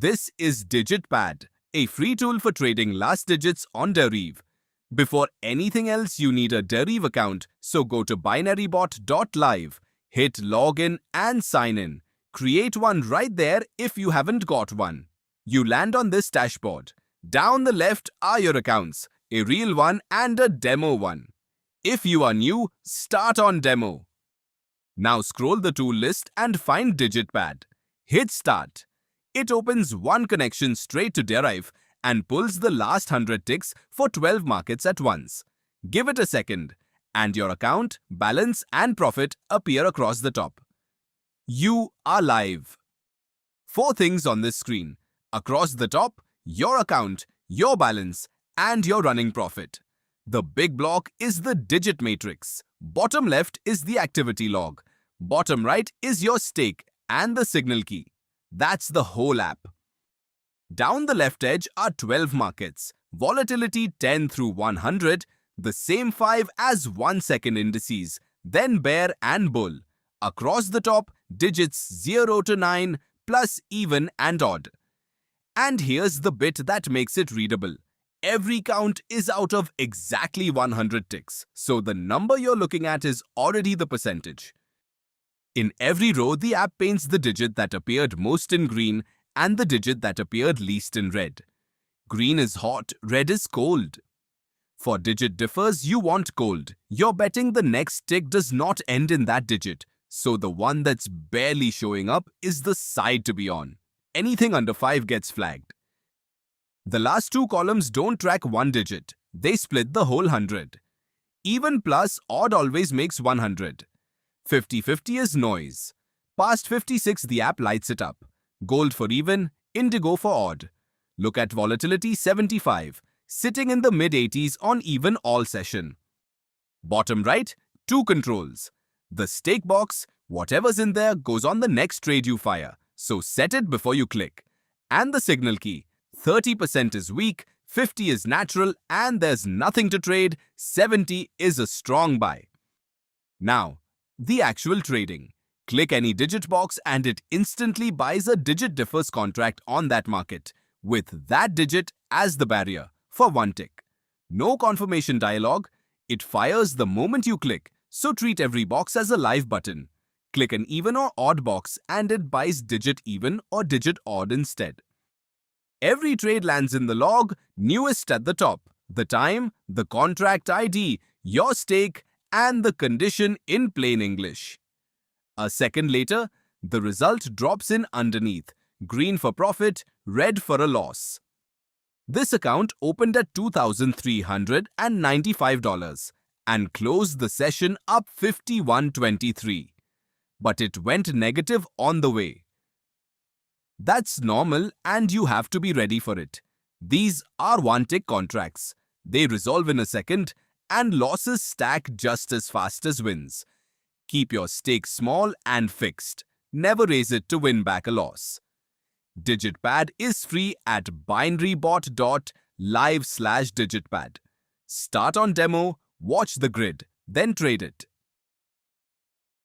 This is DigitPad, a free tool for trading last digits on Deriv. Before anything else, you need a Deriv account, so go to binarybot.live, hit login and sign in. Create one right there if you haven't got one. You land on this dashboard. Down the left are your accounts, a real one and a demo one. If you are new, start on demo. Now scroll the tool list and find DigitPad. Hit start. It opens one connection straight to Deriv and pulls the last 100 ticks for 12 markets at once. Give it a second, and your account, balance and profit appear across the top. You are live. 4 things on this screen. Across the top, your account, your balance, and your running profit. The big block is the digit matrix. Bottom left is the activity log. Bottom right is your stake and the signal key. That's the whole app. Down the left edge are 12 markets, volatility 10 through 100, the same 5 as 1 second indices, then bear and bull. Across the top, digits 0 to 9, plus, even and odd. And here's the bit that makes it readable. Every count is out of exactly 100 ticks, so the number you're looking at is already the percentage. In every row, the app paints the digit that appeared most in green and the digit that appeared least in red. Green is hot, red is cold. For digit differs, you want cold. You're betting the next tick does not end in that digit, so the one that's barely showing up is the side to be on. Anything under 5 gets flagged. The last 2 columns don't track one digit. They split the whole 100. Even plus odd always makes 100. 50-50 is noise. Past 56, the app lights it up. Gold for even, indigo for odd. Look at volatility 75, sitting in the mid-80s on even all session. Bottom right, 2 controls. The stake box, whatever's in there goes on the next trade you fire, so set it before you click. And the signal key, 30% is weak, 50 is natural, and there's nothing to trade, 70 is a strong buy. Now, the actual trading. Click any digit box and it instantly buys a digit differs contract on that market, with that digit as the barrier, for 1 tick. No confirmation dialog. It fires the moment you click, so treat every box as a live button. Click an even or odd box and it buys digit even or digit odd instead. Every trade lands in the log, newest at the top. The time, the contract ID, your stake, and the condition in plain English. A second later, the result drops in underneath, green for profit, red for a loss. This account opened at $2,395 and closed the session up 51.23. But it went negative on the way. That's normal and you have to be ready for it. These are 1-tick contracts. They resolve in a second and losses stack just as fast as wins. Keep your stake small and fixed. Never raise it to win back a loss. DigitPad is free at binarybot.live/digitpad. Start on demo, watch the grid, then trade it.